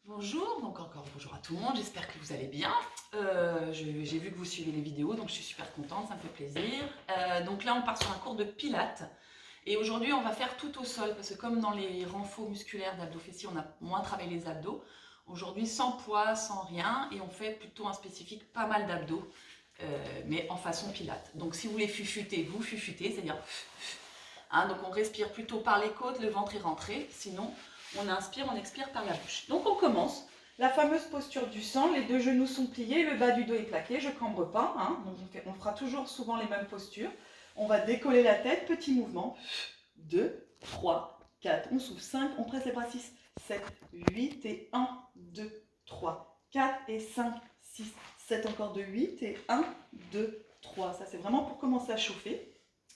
Bonjour, donc encore bonjour à tout le monde, j'espère que vous allez bien. J'ai vu que vous suivez les vidéos, donc je suis super contente, ça me fait plaisir. Donc là, on part sur un cours de pilates. Et aujourd'hui, on va faire tout au sol, parce que comme dans les renforts musculaires d'abdos fessiers, on a moins travaillé les abdos. Aujourd'hui, sans poids, sans rien, et on fait plutôt un spécifique pas mal d'abdos, mais en façon pilates. Donc si vous voulez fufuter, vous fufutez, c'est-à-dire... Hein, donc on respire plutôt par les côtes, le ventre est rentré, sinon on inspire, on expire par la bouche. Donc on commence. La fameuse posture du sang, les deux genoux sont pliés, le bas du dos est plaqué, je ne cambre pas. Hein, donc on fera toujours souvent les mêmes postures. On va décoller la tête, petit mouvement. 2, 3, 4, on souffle 5, on presse les bras 6, 7, 8 et 1, 2, 3, 4 et 5, 6, 7, encore de 8 et 1, 2, 3. Ça c'est vraiment pour commencer à chauffer.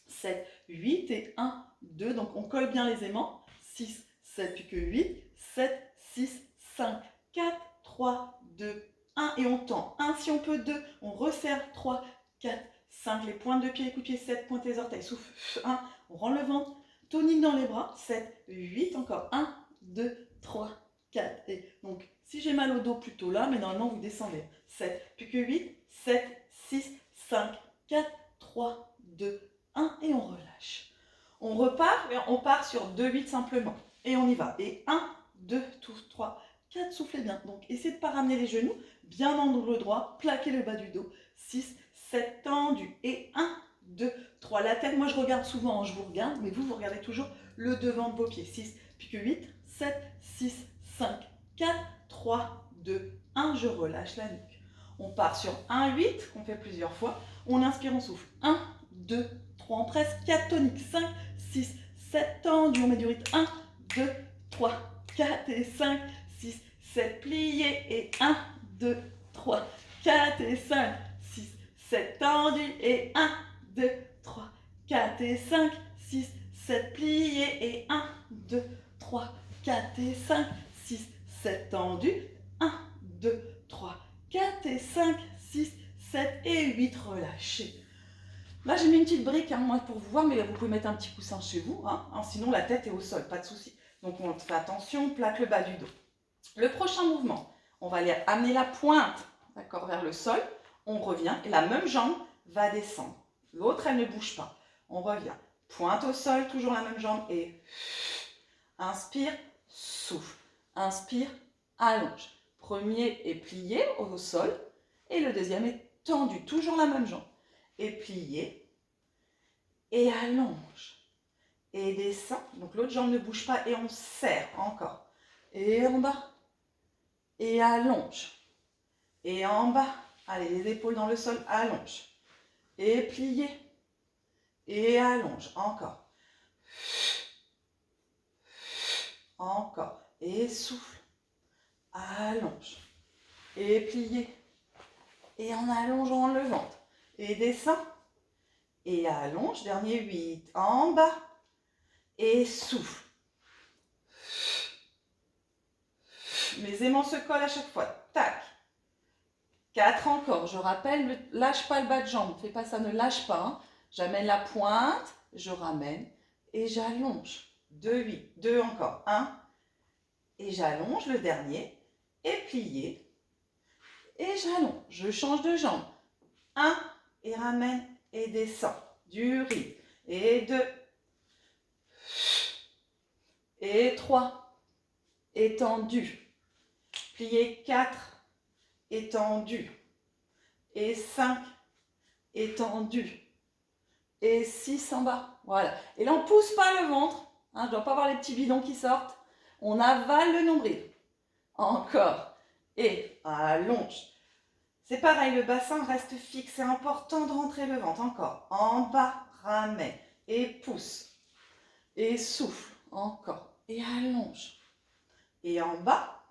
7, 8 et 1, 2, donc on colle bien les aimants. 6, 7, puis que 8, 7, 6, 5, 4, 3, 2, 1 et on tend. 1 si on peut, 2, on resserre, 3, 4, 5, les pointes de pied, les coups de pied, 7, pointe les orteils, souffle, 1, on rend le ventre, tonique dans les bras, 7, 8, encore 1, 2, 3, 4, et donc si j'ai mal au dos plutôt là, mais normalement vous descendez, 7, puis que 8, 7, 6, 5, 4, 3, 2, 1 et on relâche. On repart, mais on part sur 2, 8 simplement. Et on y va. Et 1, 2, 3, 4, soufflez bien. Donc essayez de ne pas ramener les genoux, bien dans le droit, plaquez le bas du dos. 6, 7, tendu. Et 1, 2, 3. La tête, moi je regarde souvent, je vous regarde, mais vous regardez toujours le devant de vos pieds. 6, puis que 8, 7, 6, 5, 4, 3, 2, 1. Je relâche la nuque. On part sur 1, 8, qu'on fait plusieurs fois. On inspire, on souffle. 1, 2, 3, on presse, 4 toniques, 5, 6, 7 tendus, on met du rythme, 1, 2, 3, 4 et 5, 6, 7 pliés et 1, 2, 3, 4 et 5, 6, 7 tendus et 1, 2, 3, 4 et 5, 6, 7 pliés et 1, 2, 3, 4 et 5, 6, 7 tendus, 1, 2, 3, 4 et 5, 6, 7 et 8, relâchez. Là, j'ai mis une petite brique, hein, moi, pour vous voir, mais vous pouvez mettre un petit coussin chez vous, hein, sinon la tête est au sol, pas de souci. Donc, on fait attention, on plaque le bas du dos. Le prochain mouvement, on va aller amener la pointe, d'accord, vers le sol. On revient et la même jambe va descendre. L'autre, elle ne bouge pas. On revient. Pointe au sol, toujours la même jambe et inspire, souffle. Inspire, allonge. Premier est plié au sol et le deuxième est tendu, toujours la même jambe. Et plié, et allonge, et descend. Donc l'autre jambe ne bouge pas et on serre encore. Et en bas, et allonge, et en bas. Allez, les épaules dans le sol, allonge. Et plié, et allonge, encore. Encore, et souffle, allonge, et plié, et en allongeant le ventre. Et descend, et allonge, dernier 8, en bas, et souffle. Mes aimants se collent à chaque fois. Tac. 4 encore. Je rappelle, ne lâche pas le bas de jambe. Fais pas ça, ne lâche pas. Hein. J'amène la pointe, je ramène et j'allonge. 2, 8. 2 encore. 1. Et j'allonge le dernier. Et plié. Et j'allonge. Je change de jambe. 1. Et ramène et descend. Du rythme. Et 2. Et 3. Étendu. Plié 4. Étendu, et 5, étendu, et 6 en bas, voilà. Et là, on ne pousse pas le ventre, hein, je ne dois pas avoir les petits bidons qui sortent, on avale le nombril, encore, et allonge. C'est pareil, le bassin reste fixe, c'est important de rentrer le ventre, encore, en bas, ramène, et pousse, et souffle, encore, et allonge, et en bas,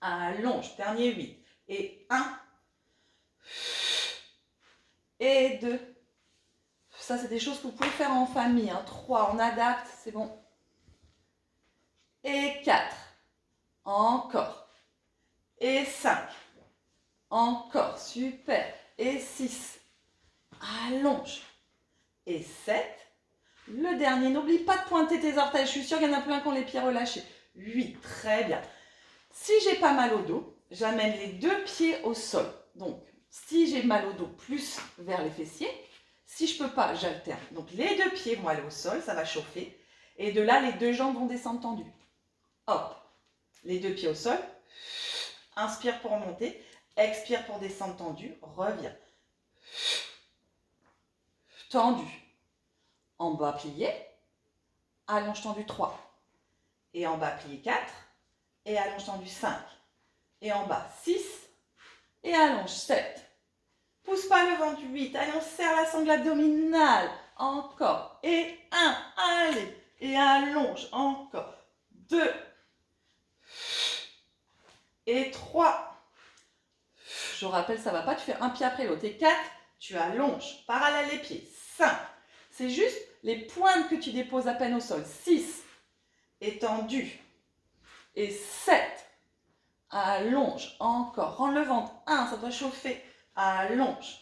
allonge, dernier 8, et 1, et 2. Ça, c'est des choses que vous pouvez faire en famille. 3, on adapte, c'est bon. Et 4. Encore. Et 5. Encore, super. Et 6. Allonge. Et 7. Le dernier, n'oublie pas de pointer tes orteils. Je suis sûre qu'il y en a plein qui ont les pieds relâchés. 8, très bien. Si j'ai pas mal au dos, j'amène les 2 pieds au sol. Donc, si j'ai mal au dos, plus vers les fessiers. Si je peux pas, j'alterne. Donc, les 2 pieds vont aller au sol, ça va chauffer. Et de là, les 2 jambes vont descendre tendues. Hop, les 2 pieds au sol. Inspire pour monter. Expire pour descendre tendu. Reviens. Tendu. En bas, plié. Allonge tendu 3. Et en bas, plié 4. Et allonge tendu 5. Et en bas, 6. Et allonge 7. Pousse pas le ventre 8. Allez, on serre la sangle abdominale. Encore. Et 1. Allez. Et allonge. Encore. 2. Et 3. Je rappelle, ça va pas. Tu fais un pied après l'autre. Et 4. Tu allonges. Parallèle les pieds. 5. C'est juste les pointes que tu déposes à peine au sol. 6. Étendu. Et 7. Allonge. Encore. Rends le ventre. 1. Ça doit chauffer. Allonge.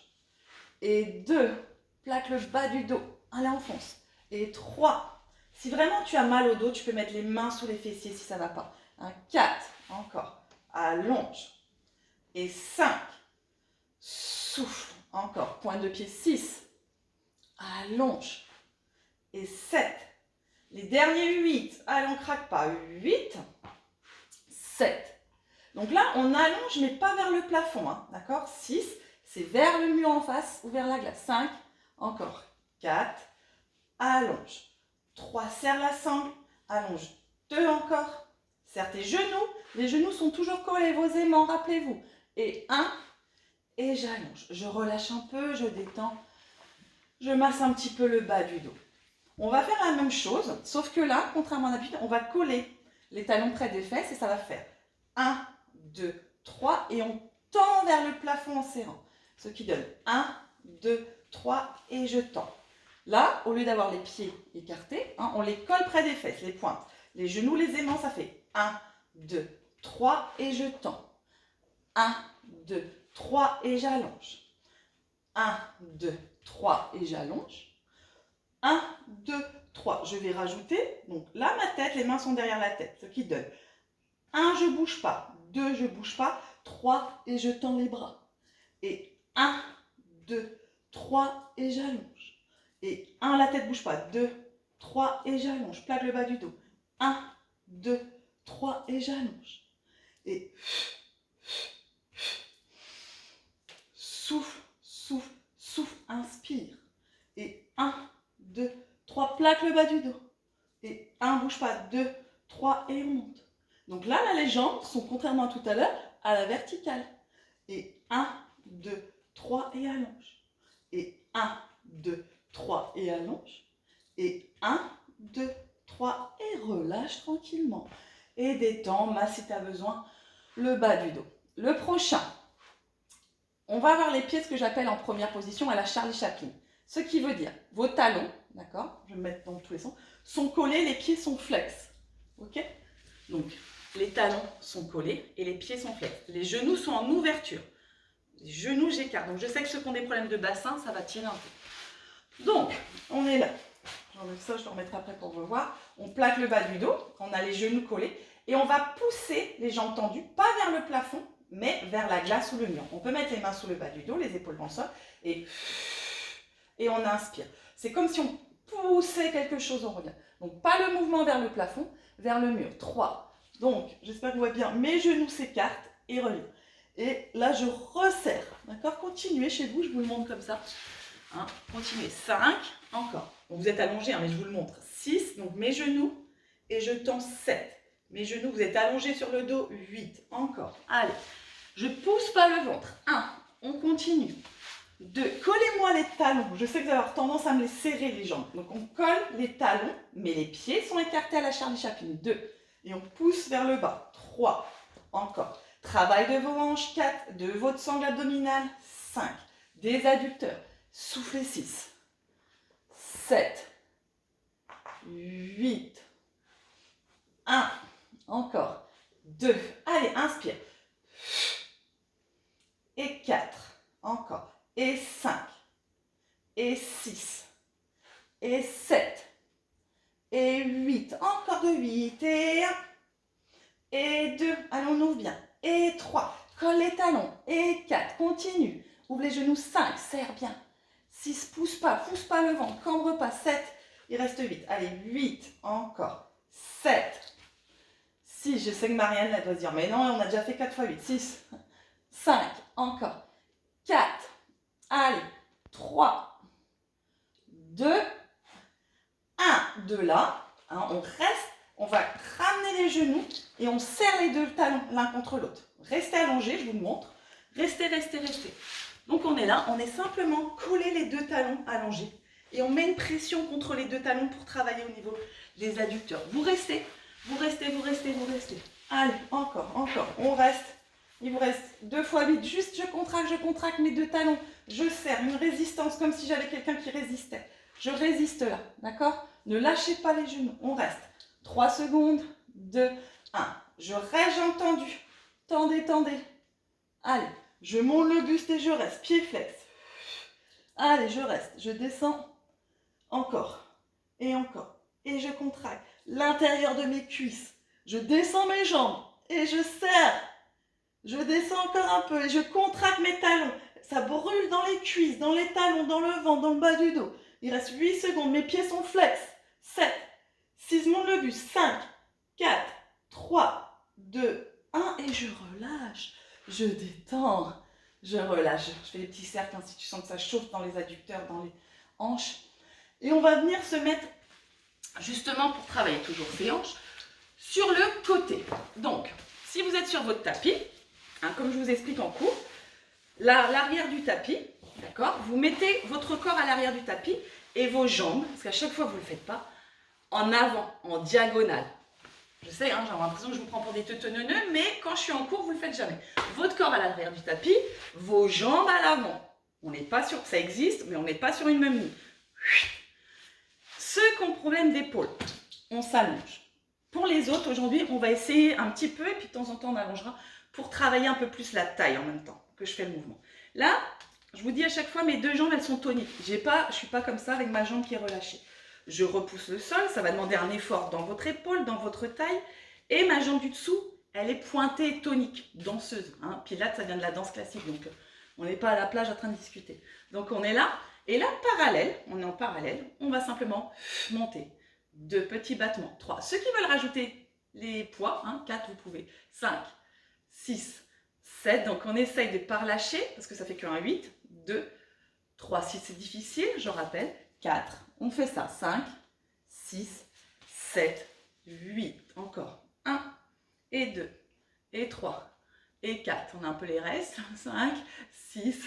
Et 2. Plaque le bas du dos. Allez, enfonce. Et 3. Si vraiment tu as mal au dos, tu peux mettre les mains sous les fessiers si ça ne va pas. 4. Encore. Allonge. Et 5. Souffle. Encore. Pointe de pied. 6. Allonge. Et 7. Les derniers 8. Allez, on ne craque pas. 8. 7. Donc là, on allonge, mais pas vers le plafond. Hein, d'accord? 6. C'est vers le mur en face ou vers la glace. 5. Encore. 4. Allonge. 3. Serre la sangle. Allonge. 2 encore. Serre tes genoux. Les genoux sont toujours collés, vos aimants, rappelez-vous. Et 1. Et j'allonge. Je relâche un peu, je détends. Je masse un petit peu le bas du dos. On va faire la même chose, sauf que là, contrairement à d'habitude, on va coller les talons près des fesses et ça va faire 1, 2, 3 et on tend vers le plafond en serrant. Ce qui donne 1, 2, 3 et je tends. Là, au lieu d'avoir les pieds écartés, hein, on les colle près des fesses, les pointes. Les genoux, les aimants, ça fait 1, 2, 3 et je tends. 1, 2, 3 et j'allonge. 1, 2, 3 et j'allonge. 1, 2, 3. Je vais rajouter, donc là, ma tête, les mains sont derrière la tête, ce qui donne 1, je ne bouge pas. 2, je ne bouge pas. 3, et je tends les bras. Et 1, 2, 3, et j'allonge. Et 1, la tête ne bouge pas. 2, 3, et j'allonge. Plaque le bas du dos. 1, 2, 3, et j'allonge. Et souffle, souffle, souffle, inspire. Et 1, 2, 3, plaque le bas du dos. Et 1, bouge pas. 2, 3, et on monte. Donc là, les jambes sont, contrairement à tout à l'heure, à la verticale. Et 1, 2, 3 et allonge. Et 1, 2, 3 et allonge. Et 1, 2, 3 et relâche tranquillement. Et détends, masse si tu as besoin, le bas du dos. Le prochain, on va avoir les pieds, ce que j'appelle en première position à la Charlie Chaplin. Ce qui veut dire, vos talons, d'accord, je vais me mettre dans tous les sens, sont collés, les pieds sont flex. Ok? Donc, les talons sont collés et les pieds sont flex. Les genoux sont en ouverture. Les genoux, j'écarte. Donc, je sais que ceux qui ont des problèmes de bassin, ça va tirer un peu. Donc, on est là. J'enlève ça, je le remettrai après pour revoir. On plaque le bas du dos. On a les genoux collés. Et on va pousser les jambes tendues, pas vers le plafond, mais vers la glace ou le mur. On peut mettre les mains sous le bas du dos, les épaules dans le sol. Et on inspire. C'est comme si on poussait quelque chose, on revient. Donc, pas le mouvement vers le plafond, vers le mur. 3. Donc, j'espère que vous voyez bien, mes genoux s'écartent et reviennent. Et là, je resserre. D'accord? Continuez chez vous, je vous le montre comme ça. Hein, continuez. 5, encore. Donc, vous êtes allongé, hein, mais je vous le montre. 6, donc mes genoux, et je tends 7. Mes genoux, vous êtes allongés sur le dos. 8, encore. Allez, je pousse pas le ventre. 1, on continue. 2, collez-moi les talons. Je sais que vous allez avoir tendance à me les serrer, les jambes. Donc, on colle les talons, mais les pieds sont écartés à la Charlie Chaplin. 2, et on pousse vers le bas. 3, encore. Travail de vos hanches. 4, de votre sangle abdominale. 5, des adducteurs. Soufflez. 6, 7, 8, 1, encore. 2, allez, inspire. Et 4, encore. Et 5, et 6, et 7, et 8, encore de 8, et 1, Et 2, allez, on ouvre bien. Et 3, colle les talons. Et 4, continue. Ouvre les genoux. 5, serre bien. 6, pousse pas le ventre, cambre pas. 7, il reste 8. Allez, 8, encore. 7, 6, je sais que Marianne, elle doit se dire, mais non, on a déjà fait 4 fois 8. 6, 5, encore. 4, allez, 3, 2, 1. De là, hein, on reste, on va ramener les genoux et on serre les deux talons l'un contre l'autre. Restez allongés, je vous le montre. Restez, restez, restez. Donc on est là, on est simplement collé les deux talons allongés et on met une pression contre les deux talons pour travailler au niveau des adducteurs. Vous restez, vous restez, vous restez, vous restez. Allez, encore, encore, on reste. Il vous reste 2 fois 8, juste je contracte mes deux talons, je serre, une résistance comme si j'avais quelqu'un qui résistait. Je résiste là, d'accord? Ne lâchez pas les genoux, on reste. 3 secondes, 2, 1. Je reste, j'ai entendu. Tendez, tendez. Allez, je monte le buste et je reste, pied flex. Allez, je reste, je descends. Encore, et encore. Et je contracte l'intérieur de mes cuisses. Je descends mes jambes et je serre. Je descends encore un peu et je contracte mes talons. Ça brûle dans les cuisses, dans les talons, dans le ventre, dans le bas du dos. Il reste 8 secondes. Mes pieds sont flex. 7, 6, monte le buste. 5, 4, 3, 2, 1. Et je relâche. Je détends. Je relâche. Je fais des petits cercles ainsi tu sens que ça chauffe dans les adducteurs, dans les hanches. Et on va venir se mettre, justement pour travailler toujours ces hanches, sur le côté. Donc, si vous êtes sur votre tapis, hein, comme je vous explique en cours, l'arrière du tapis, d'accord, vous mettez votre corps à l'arrière du tapis et vos jambes, parce qu'à chaque fois vous ne le faites pas, en avant, en diagonale. Je sais, hein, j'ai l'impression que je vous prends pour des teuteuneux, mais quand je suis en cours, vous ne le faites jamais. Votre corps à l'arrière du tapis, vos jambes à l'avant. On n'est pas sûr, ça existe, mais on n'est pas sur une même ligne. Ceux qui ont problème d'épaule, on s'allonge. Pour les autres, aujourd'hui, on va essayer un petit peu, et puis de temps en temps, on allongera pour travailler un peu plus la taille en même temps que je fais le mouvement. Là, je vous dis à chaque fois, mes deux jambes, elles sont toniques. Je ne suis pas comme ça avec ma jambe qui est relâchée. Je repousse le sol, ça va demander un effort dans votre épaule, dans votre taille. Et ma jambe du dessous, elle est pointée tonique, danseuse. Hein. Pilates, ça vient de la danse classique, donc on n'est pas à la plage en train de discuter. Donc on est là, et là, parallèle, on est en parallèle, on va simplement monter. 2 petits battements, 3. Ceux qui veulent rajouter les poids, hein, 4, vous pouvez. 5, 6, 7. Donc on essaye de ne pas relâcher, parce que ça fait qu'un 8. 2, 3, 6, c'est difficile, je rappelle. 4, on fait ça. 5, 6, 7, 8. Encore. 1, et 2, et 3, et 4. On a un peu les restes. 5, 6,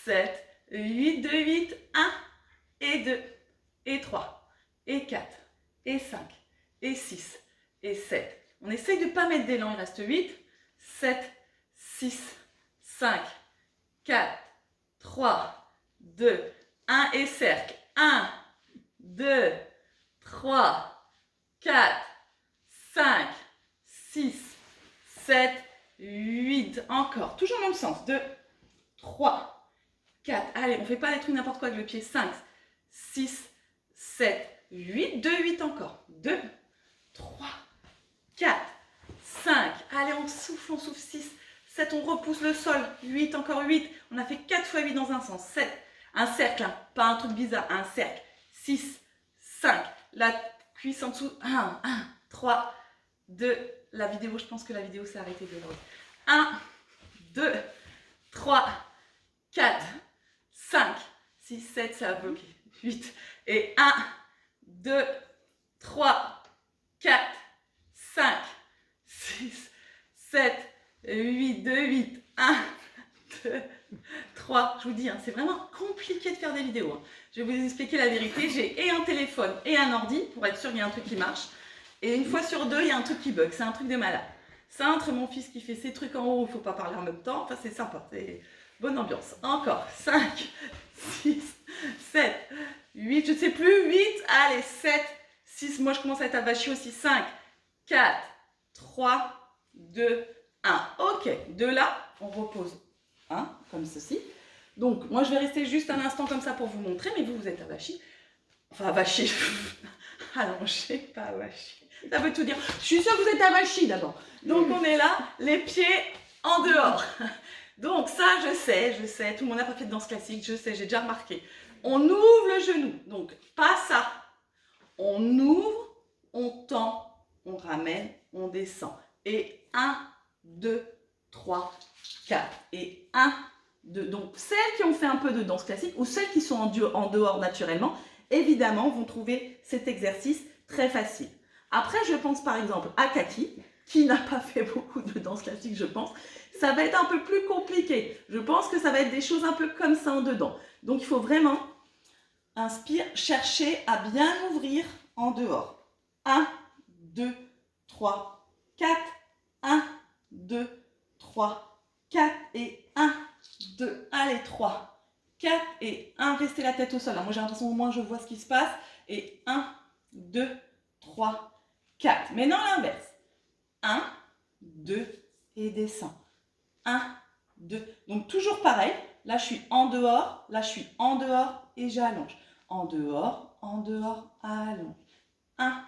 7, 8, 2, 8, 1, et 2, et 3, et 4, et 5, et 6, et 7. On essaye de ne pas mettre d'élan, il reste 8, 7, 6, 5, 4, 3, 2, 1 et cercle. 1, 2, 3, 4, 5, 6, 7, 8. Encore, toujours dans le sens. 2, 3, 4. Allez, on ne fait pas les trucs n'importe quoi avec le pied. 5, 6, 7, 8. 2, 8 encore. 2, 3, 4, 5. Allez, on souffle 6, 7. On repousse le sol. 8, encore 8. On a fait 4 fois 8 dans un sens. 7. Un cercle, hein, pas un truc bizarre. Un cercle. 6, 5. La cuisse en dessous. 1, 3, 2. La vidéo, je pense que la vidéo s'est arrêtée de l'autre. 1, 2, 3, 4, 5, 6, 7, ça a bloqué. 8. Et 1, 2, 3, 4, 5, 6, 7, 8, 2, 8. 1, 2, 3. Je vous dis, hein, c'est vraiment compliqué de faire des vidéos. Hein. Je vais vous expliquer la vérité. J'ai et un téléphone et un ordi pour être sûr qu'il y a un truc qui marche. Et une fois sur deux, il y a un truc qui bug. C'est un truc de malade. Ça, entre mon fils qui fait ses trucs en haut, il ne faut pas parler en même temps. Enfin, c'est sympa. C'est bonne ambiance. Encore. 5, 6, 7, 8. Je ne sais plus. 8. Allez, 7, 6. Moi, je commence à être avachie aussi. 5, 4, 3, 2, 1. Ok. De là, on repose. Hein, comme ceci. Donc, moi, je vais rester juste un instant comme ça pour vous montrer. Mais vous, vous êtes avachie. Enfin, avachie. Allongée, pas avachie. Ça veut tout dire. Je suis sûre que vous êtes avachis d'abord. Donc on est là, les pieds en dehors. Donc ça, je sais, tout le monde n'a pas fait de danse classique, je sais, j'ai déjà remarqué. On ouvre le genou, donc pas ça. On ouvre, on tend, on ramène, on descend. Et 1, 2, 3, 4. Et 1, 2. Donc celles qui ont fait un peu de danse classique ou celles qui sont en dehors naturellement, évidemment, vont trouver cet exercice très facile. Après, je pense par exemple à Cathy, qui n'a pas fait beaucoup de danse classique, je pense. Ça va être un peu plus compliqué. Je pense que ça va être des choses un peu comme ça en dedans. Donc, il faut vraiment, inspire, chercher à bien ouvrir en dehors. 1, 2, 3, 4. 1, 2, 3, 4. Et 1, 2, allez, 3, 4 et 1. Restez la tête au sol. Moi, j'ai l'impression au moins je vois ce qui se passe. Et 1, 2, 3, 4. Maintenant, l'inverse. 1, 2 et descends. 1, 2. Donc toujours pareil. Là, je suis en dehors. Là, je suis en dehors et j'allonge. En dehors, allonge. 1,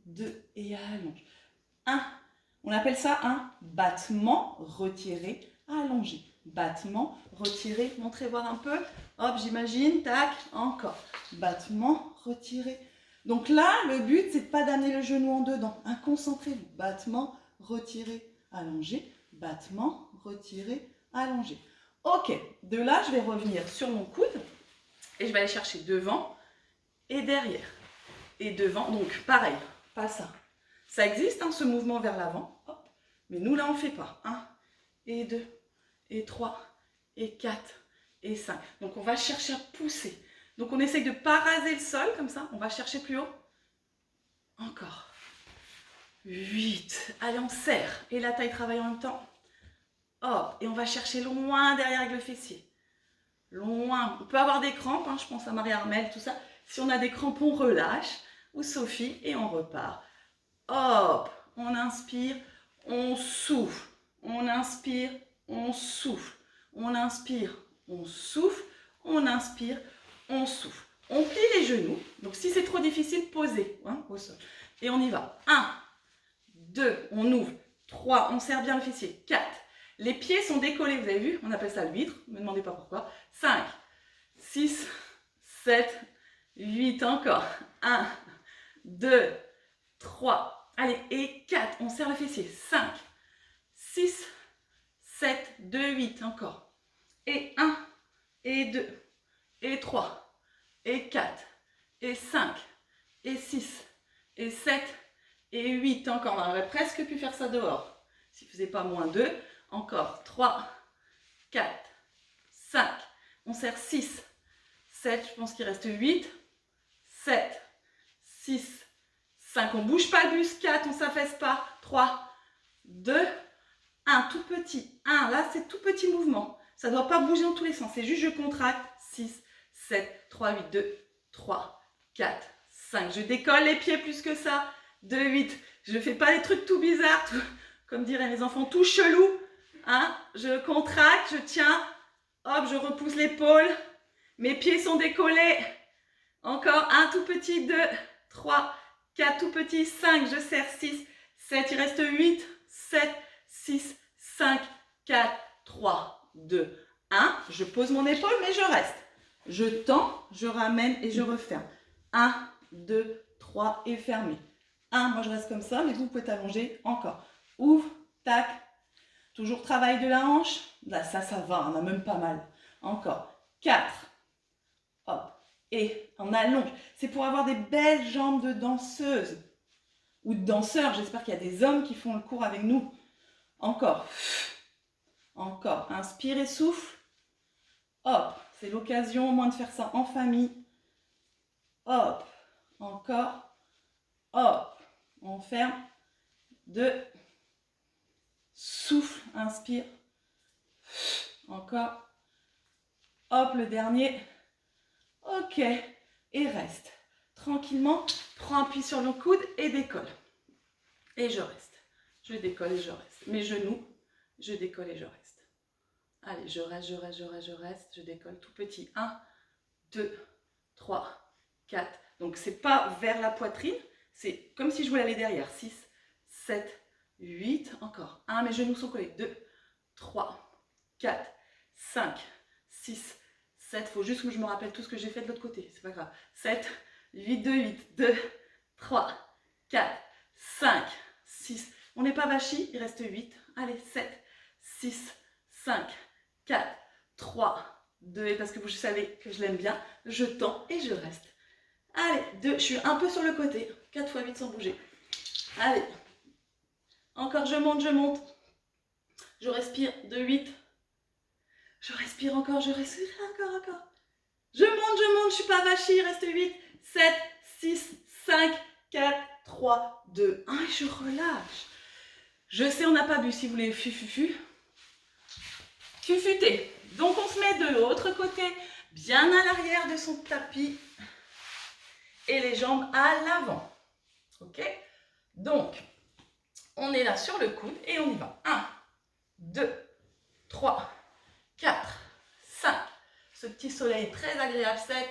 2 et allonge. 1. On appelle ça un battement retiré, allongé. Battement retiré. Montrez voir un peu. Hop, j'imagine. Tac, encore. Battement retiré. Donc là, le but, c'est de pas d'amener le genou en dedans. Concentrez-vous. Battement retiré, allongé. Battement retiré, allongé. Ok, de là, je vais revenir sur mon coude et je vais aller chercher devant et derrière. Et devant, donc pareil, pas ça. Ça existe, hein, ce mouvement vers l'avant. Mais nous, là, on ne fait pas. 1, et 2, et 3, et 4, et 5. Donc, on va chercher à pousser. Donc, on essaye de ne pas raser le sol, comme ça. On va chercher plus haut. Encore. 8. Allez, on serre. Et la taille travaille en même temps. Hop. Et on va chercher loin derrière avec le fessier. Loin. On peut avoir des crampes, hein, je pense à Marie-Armelle, tout ça. Si on a des crampes, on relâche. Ou Sophie, et on repart. Hop. On inspire. On souffle, on inspire, on souffle, on inspire, on souffle, on inspire, on souffle. On plie les genoux, donc si c'est trop difficile, posez au sol. Et on y va. 1, 2, on ouvre. 3, on serre bien le fessier. 4, les pieds sont décollés, vous avez vu, on appelle ça l'huître, ne me demandez pas pourquoi. 5, 6, 7, 8, encore. 1, 2, 3, allez, et 4, on serre le fessier. 5, 6, 7, 2, 8, encore. Et 1, et 2, et 3, et 4, et 5, et 6, et 7, et 8, encore. On aurait presque pu faire ça dehors. S'il ne faisait pas moins 2, encore. 3, 4, 5, on serre 6, 7, je pense qu'il reste 8, 7, 6, 5, on ne bouge pas le buste, 4, on ne s'affaisse pas, 3, 2, 1, tout petit, 1, là c'est tout petit mouvement, ça ne doit pas bouger dans tous les sens, c'est juste je contracte, 6, 7, 3, 8, 2, 3, 4, 5, je décolle les pieds plus que ça, 2, 8, je ne fais pas des trucs tout bizarres, comme diraient mes enfants, tout chelou, je contracte, je tiens, hop, je repousse l'épaule, mes pieds sont décollés, encore un tout petit, 2, 3, 4, tout petit, 5, je serre, 6, 7, il reste 8, 7, 6, 5, 4, 3, 2, 1. Je pose mon épaule, mais je reste. Je tends, je ramène et je referme. 1, 2, 3 et fermez. 1, moi je reste comme ça, mais vous pouvez t'allonger encore. Ouvre, tac. Toujours travail de la hanche. Là, ça va, on a même pas mal. Encore. 4. Hop. Et on allonge. C'est pour avoir des belles jambes de danseuse ou de danseur. J'espère qu'il y a des hommes qui font le cours avec nous. Encore. Encore. Inspire et souffle. Hop. C'est l'occasion au moins de faire ça en famille. Hop. Encore. Hop. On ferme. 2. Souffle. Inspire. Encore. Hop, le dernier. Ok. Et reste. Tranquillement. Prends appui sur le coude et décolle. Et je reste. Je décolle et je reste. Mes genoux, je décolle et je reste. Allez, je reste, je reste, je reste, je reste. Je décolle tout petit. 1, 2, 3, 4. Donc, c'est pas vers la poitrine, C'est comme si je voulais aller derrière. 6, 7, 8, encore. 1, mes genoux sont collés. 2, 3, 4, 5, 6, 7. Il faut juste que je me rappelle tout ce que j'ai fait de l'autre côté. C'est pas grave. 7, 8, 2, 8. 2, 3, 4, 5, 6. On n'est pas vachi, il reste 8. Allez, 7, 6, 5, 4, 3, 2. Et parce que vous savez que je l'aime bien, je tends et je reste. Allez, 2. Je suis un peu sur le côté. 4 fois 8 sans bouger. Allez. Encore, je monte, je monte. Je respire. 2, 8. Je respire encore, je respire encore. Je monte, je suis pas vachi, il reste 8, 7, 6, 5, 4, 3, 2, 1 et je relâche. Je sais, on n'a pas bu, si vous voulez fufuter. Donc on se met de l'autre côté, bien à l'arrière de son tapis et les jambes à l'avant. Ok? Donc, on est là sur le coude et on y va. 1, 2, 3, 4, 5. Ce petit soleil est très agréable. 7,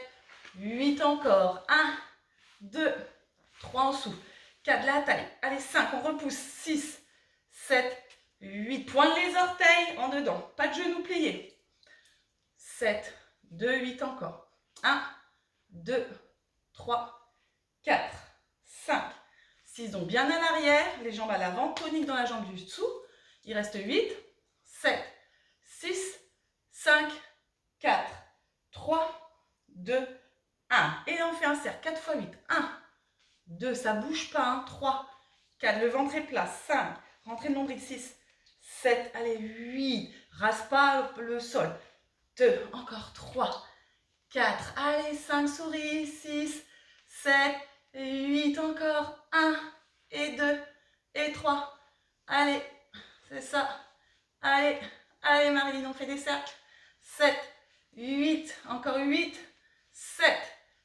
8 encore. 1, 2, 3, on souffle. 4, la taille. Allez, 5, on repousse. 6, 7, 8. Pointe les orteils en dedans. Pas de genoux pliés. 7, 2, 8 encore. 1, 2, 3, 4, 5, 6. Donc bien à l'arrière, les jambes à l'avant, tonique dans la jambe du dessous. Il reste 8, 7, 6, 5, 4, 3, 2, 1. Et là, on fait un cercle. 4 fois 8. 1, 2, ça ne bouge pas. Hein. 3, 4, le ventre est plat. 5, rentrez le nombril. 6, 7, allez, 8. Rase pas le sol. 2, encore 3, 4, allez, 5, souris. 6, 7, 8, encore. 1, et 2, et 3. Allez, c'est ça. Allez, allez Marilyn, on fait des cercles. 7, 8, encore 8, 7,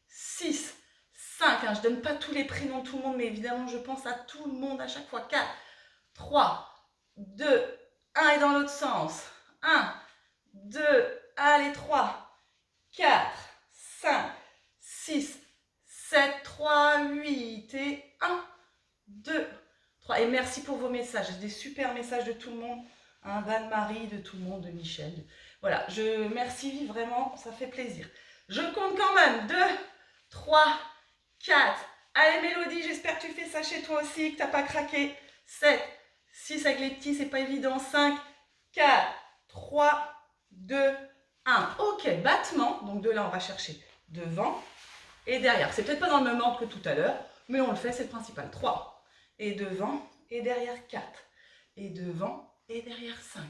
6, 5. Hein, je ne donne pas tous les prénoms de tout le monde, mais évidemment, je pense à tout le monde à chaque fois. 4, 3, 2, 1 et dans l'autre sens. 1, 2, allez, 3, 4, 5, 6, 7, 3, 8 et 1, 2, 3. Et merci pour vos messages. Des super messages de tout le monde. Hein, d'Anne-Marie, de tout le monde, de Michel. Voilà, je merci vraiment, ça fait plaisir. Je compte quand même. 2, 3, 4. Allez Mélodie, j'espère que tu fais ça chez toi aussi, que tu n'as pas craqué. 7, 6 avec les petits, c'est pas évident. 5, 4, 3, 2, 1. Ok, battement. Donc de là, on va chercher devant et derrière. C'est peut-être pas dans le même ordre que tout à l'heure, mais on le fait, c'est le principal. 3, et devant, et derrière 4. Et devant, et derrière 5.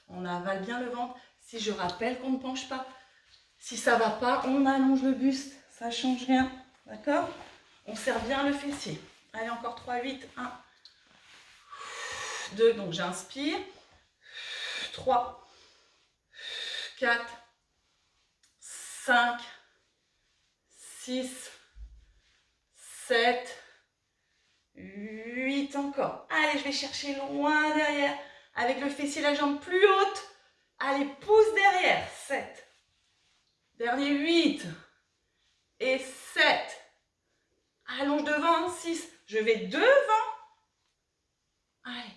On avale bien le ventre. Si je rappelle qu'on ne penche pas, si ça ne va pas, on allonge le buste. Ça ne change rien. D'accord? On serre bien le fessier. Allez, encore 3, 8. 1, 2. Donc, j'inspire. 3, 4, 5, 6, 7, 8 encore. Allez, je vais chercher loin derrière. Avec le fessier, la jambe plus haute. Allez, pousse derrière. 7. Dernier 8. Et 7. Allonge devant. 6. Je vais devant. Allez.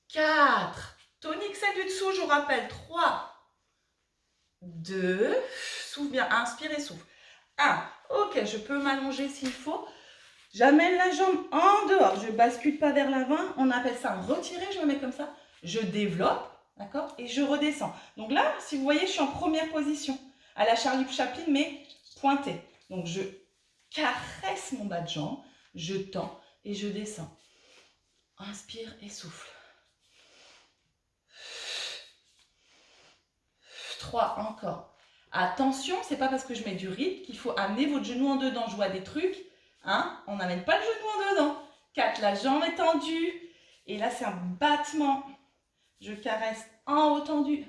4. Tonique celle du dessous, je vous rappelle. 3. 2. Souffle bien. Inspire et souffle. 1. Ok, je peux m'allonger s'il faut. J'amène la jambe en dehors. Je ne bascule pas vers l'avant. On appelle ça retirer. Je me mets comme ça. Je développe. D'accord? Et je redescends. Donc là, si vous voyez, je suis en première position. À la Charlie Chaplin, mais pointée. Donc je caresse mon bas de jambe. Je tends et je descends. Inspire et souffle. 3, encore. Attention, c'est pas parce que je mets du rythme qu'il faut amener votre genou en dedans. Je vois des trucs. Hein? On n'amène pas le genou en dedans. 4, la jambe est tendue. Et là, c'est un battement. Je caresse en haut tendu.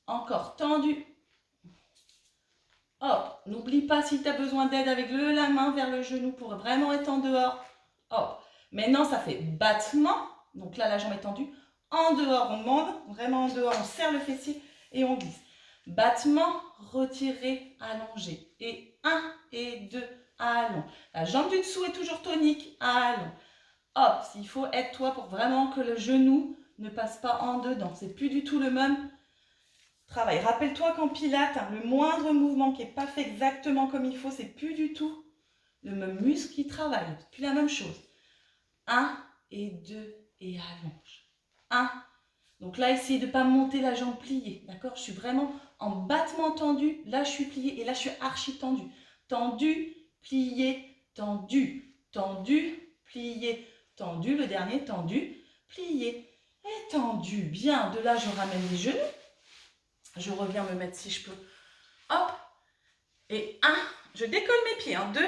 Encore tendu. Hop, n'oublie pas si tu as besoin d'aide avec la main vers le genou pour vraiment être en dehors. Hop. Maintenant, ça fait battement. Donc là, la jambe est tendue. En dehors, on demande. Vraiment en dehors, on serre le fessier et on glisse. Battement, retirer, allonger. Et 1 et 2. allons. La jambe du dessous est toujours tonique, allons. Hop, il faut être toi pour vraiment que le genou ne passe pas en dedans. C'est plus du tout le même travail. Rappelle-toi qu'en pilates, hein, le moindre mouvement qui n'est pas fait exactement comme il faut, c'est plus du tout le même muscle qui travaille. C'est plus la même chose. 1 et 2 et allonge. 1. Donc là, essayez de ne pas monter la jambe pliée. D'accord? Je suis vraiment en battement tendu. Là, je suis plié et là, je suis archi tendu. Tendu, plié, tendu, tendu, plié, tendu. Le dernier, tendu, plié et tendu. Bien. De là, je ramène les genoux. Je reviens me mettre si je peux. Hop. Et 1. Je décolle mes pieds. 2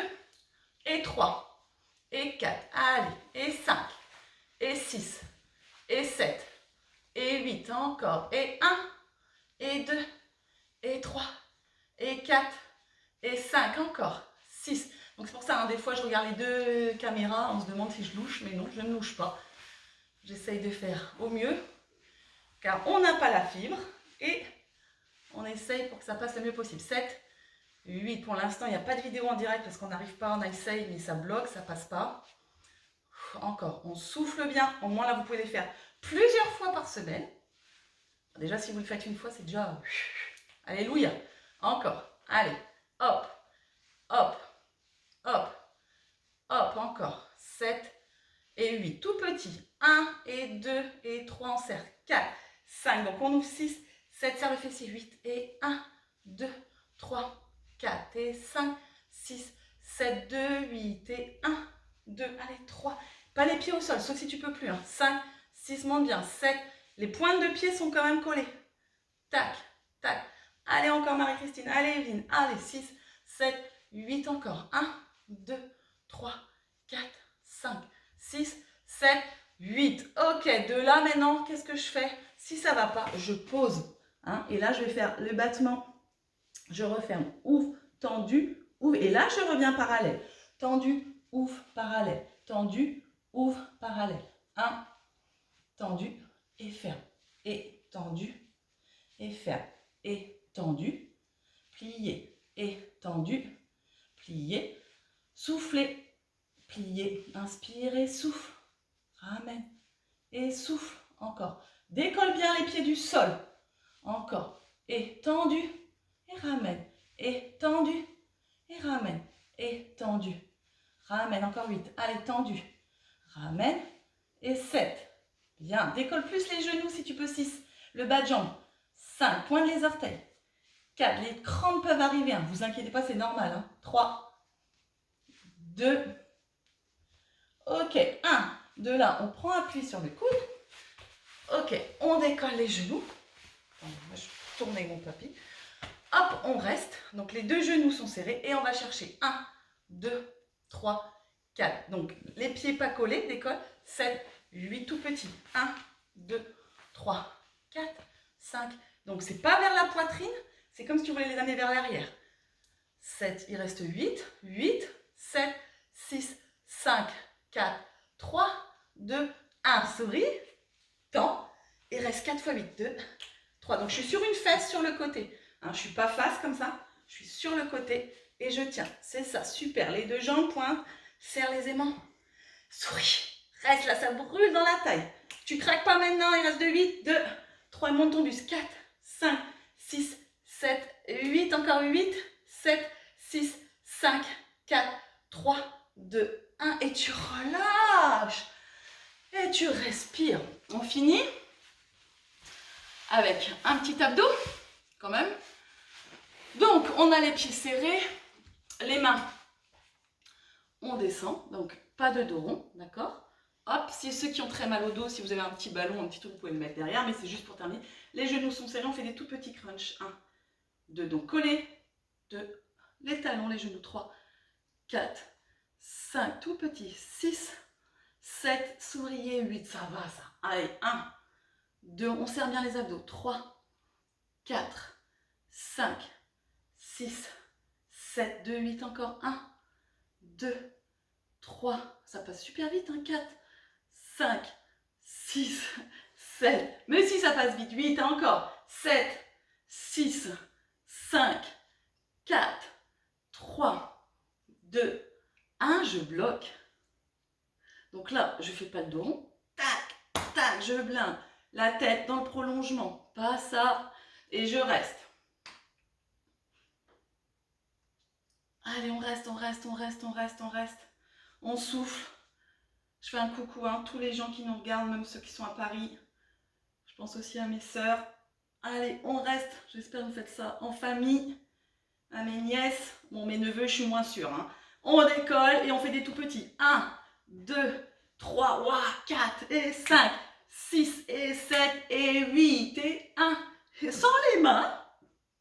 et 3 et 4. Allez. Et 5 et 6 et 7 et 8. Encore. Et 1 et 2 et 3 et 4 et 5. Encore. 6. Donc c'est pour ça, des fois, je regarde les deux caméras. On se demande si je louche. Mais non, je ne louche pas. J'essaye de faire au mieux. Car on n'a pas la fibre. Et on essaye pour que ça passe le mieux possible. 7, 8. Pour l'instant, il n'y a pas de vidéo en direct parce qu'on n'arrive pas. On essaye, mais ça bloque, ça passe pas. Encore. On souffle bien. Au moins, là, vous pouvez les faire plusieurs fois par semaine. Déjà, si vous le faites une fois, c'est déjà... Alléluia. Encore. Allez. Hop. Hop. Hop. Hop. Encore. 7 et 8. Tout petit. 1 et 2 et 3 en cercle. 4, 5. Donc, on ouvre 6. 7 serre le fessier, 8 et 1, 2, 3, 4 et 5, 6, 7, 2, 8 et 1, 2, allez, 3. Pas les pieds au sol, sauf si tu peux plus. 5, 6, monte bien, 7. Les pointes de pied sont quand même collées. Tac, tac. Allez, encore Marie-Christine, allez Evelyne, allez, 6, 7, 8 encore. 1, 2, 3, 4, 5, 6, 7, 8. Ok, de là maintenant, qu'est-ce que je fais? Si ça ne va pas, je pose. Et là, je vais faire le battement. Je referme, ouvre, tendu, ouvre. Et là, je reviens parallèle. Tendu, ouvre, parallèle. Tendu, ouvre, parallèle. 1, tendu et ferme. Et tendu et ferme. Et tendu, plié. Et tendu, plié. Soufflez, plié. Inspirez, souffle. Ramène. Et souffle. Encore. Décolle bien les pieds du sol. Encore. Et tendu. Et ramène. Et tendu. Et ramène. Et tendu. Ramène. Encore 8. Allez, tendu. Ramène. Et 7. Bien. Décolle plus les genoux si tu peux. 6. Le bas de jambe. 5. Pointe les orteils. 4. Les crampes peuvent arriver. Ne vous inquiétez pas, c'est normal. 3. 2. Ok. 1. De là, on prend appui sur le coude. Ok. On décolle les genoux. Moi, je tourne avec mon tapis. Hop, on reste. Donc, les deux genoux sont serrés. Et on va chercher 1, 2, 3, 4. Donc, les pieds pas collés, décolle. 7, 8, tout petit. 1, 2, 3, 4, 5. Donc, c'est pas vers la poitrine. C'est comme si tu voulais les amener vers l'arrière. 7, il reste 8. 8, 7, 6, 5, 4, 3, 2, 1. Souris. Tends. Et reste 4 fois 8. 2, 3. Donc, je suis sur une fesse sur le côté. Je ne suis pas face comme ça. Je suis sur le côté et je tiens. C'est ça, super. Les deux jambes pointent. Serre les aimants. Souris. Reste là, ça brûle dans la taille. Tu craques pas maintenant. Il reste de 8, 2, 3. Monte ton buste. 4, 5, 6, 7, 8. Encore 8, 7, 6, 5, 4, 3, 2, 1. Et tu relâches. Et tu respires. On finit avec un petit abdos, quand même. Donc, on a les pieds serrés, les mains, on descend, donc pas de dos rond, d'accord? Hop, si ceux qui ont très mal au dos, si vous avez un petit ballon, un petit truc, vous pouvez le mettre derrière, mais c'est juste pour terminer. Les genoux sont serrés, on fait des tout petits crunchs. 1, 2, donc collés. 2, les talons, les genoux. 3, 4, 5, tout petit. 6, 7, souriez. 8, ça va ça. Allez, 1, 2, on serre bien les abdos. 3, 4, 5, 6, 7, 2, 8, encore 1, 2, 3, ça passe super vite, 4, 5, 6, 7, mais si ça passe vite, 8, encore, 7, 6, 5, 4, 3, 2, 1, je bloque. Donc là, je fais pas le dos rond. Tac, tac, je blinde. La tête dans le prolongement. Pas ça. Et je reste. Allez, on reste, on reste, on reste, on reste, on reste. On souffle. Je fais un coucou à tous les gens qui nous regardent, même ceux qui sont à Paris. Je pense aussi à mes sœurs. Allez, on reste. J'espère que vous faites ça en famille. À mes nièces. Bon, mes neveux, je suis moins sûre. Hein. On décolle et on fait des tout petits. 1, 2, 3, 4 et 5, 6 et 7 et 8 et 1. Et sans les mains.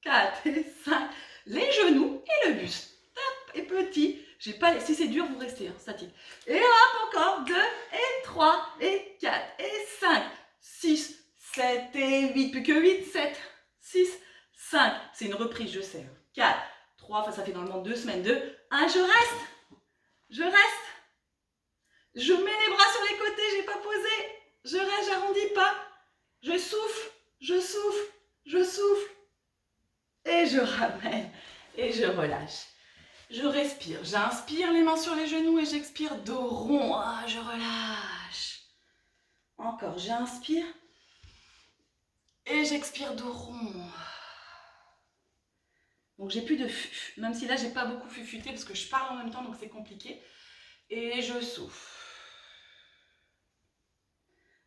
4 et 5. Les genoux et le buste. Top et petit. J'ai pas les... Si c'est dur, vous restez hein, statique. Et hop, encore 2 et 3 et 4 et 5, 6, 7 et 8. Plus que 8, 7, 6, 5. C'est une reprise, je sais. 4, 3, enfin ça fait normalement 2 semaines. 2, 1, je reste. Je reste. Je mets les bras sur les côtés, j'ai pas posé. Je reste, j'arrondis pas. Je souffle, je souffle, je souffle. Et je ramène et je relâche. Je respire, j'inspire les mains sur les genoux et j'expire dos rond. Ah, je relâche. Encore, j'inspire et j'expire dos rond. Donc j'ai plus de même si là j'ai pas beaucoup fufuté parce que je parle en même temps donc c'est compliqué. Et je souffle.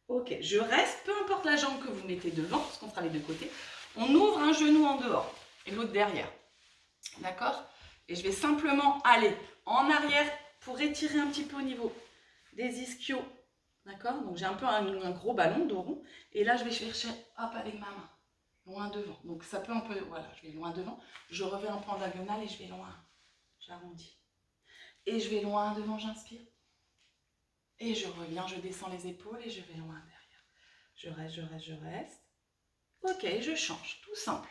Ok, je reste, peu importe la jambe que vous mettez devant, parce qu'on fera les deux côtés. On ouvre un genou en dehors et l'autre derrière. D'accord? Et je vais simplement aller en arrière pour étirer un petit peu au niveau des ischios. D'accord? Donc j'ai un peu un gros ballon dos rond. Et là, je vais chercher, hop, avec ma main, loin devant. Donc ça peut un peu, voilà, je vais loin devant. Je reviens un peu en diagonale et je vais loin. J'arrondis. Et je vais loin devant, j'inspire. Et je reviens, je descends les épaules et je vais loin derrière. Je reste, je reste, je reste. Ok, je change, tout simple.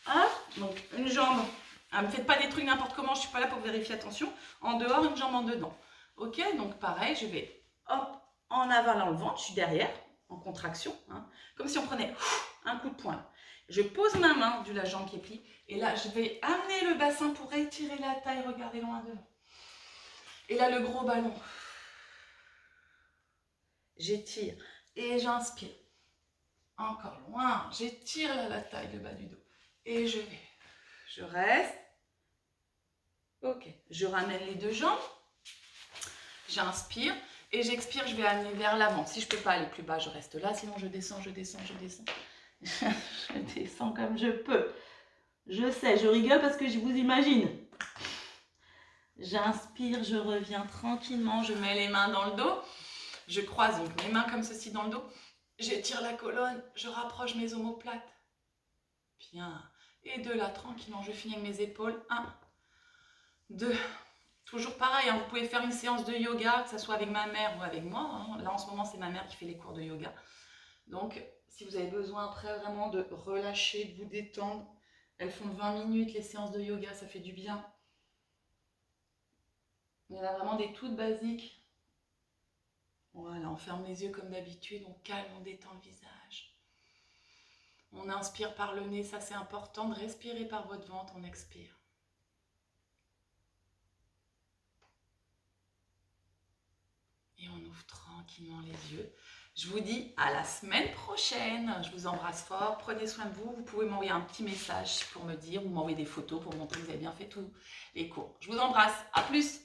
Hop, donc une jambe. Ne me faites pas des trucs n'importe comment, je ne suis pas là pour vérifier, attention. En dehors, une jambe en dedans. Ok, donc pareil, je vais hop, en avalant le ventre, je suis derrière, en contraction. Hein, comme si on prenait un coup de poing. Je pose ma main de la jambe qui est plie. Et là, je vais amener le bassin pour étirer la taille, regardez loin devant. Et là, le gros ballon. J'étire et j'inspire. Encore loin, j'étire la taille, le bas du dos. Et je vais. Je reste. Ok, je ramène les deux jambes. J'inspire et j'expire, je vais amener vers l'avant. Si je ne peux pas aller plus bas, je reste là. Sinon, je descends, je descends, je descends. Je descends comme je peux. Je sais, je rigole parce que je vous imagine. J'inspire, je reviens tranquillement. Je mets les mains dans le dos. Je croise donc mes mains comme ceci dans le dos. J'étire la colonne, je rapproche mes omoplates. Bien. Et de là, tranquillement, je finis avec mes épaules. 1, 2. Toujours pareil, hein, vous pouvez faire une séance de yoga, que ce soit avec ma mère ou avec moi. Hein. Là, en ce moment, c'est ma mère qui fait les cours de yoga. Donc, si vous avez besoin après vraiment de relâcher, de vous détendre, elles font 20 minutes, les séances de yoga, ça fait du bien. Il y en a vraiment des toutes basiques. Voilà, on ferme les yeux comme d'habitude, on calme, on détend le visage. On inspire par le nez, ça c'est important de respirer par votre ventre, on expire. Et on ouvre tranquillement les yeux. Je vous dis à la semaine prochaine. Je vous embrasse fort, prenez soin de vous. Vous pouvez m'envoyer un petit message pour me dire ou m'envoyer des photos pour montrer que vous avez bien fait tous les cours. Je vous embrasse, à plus!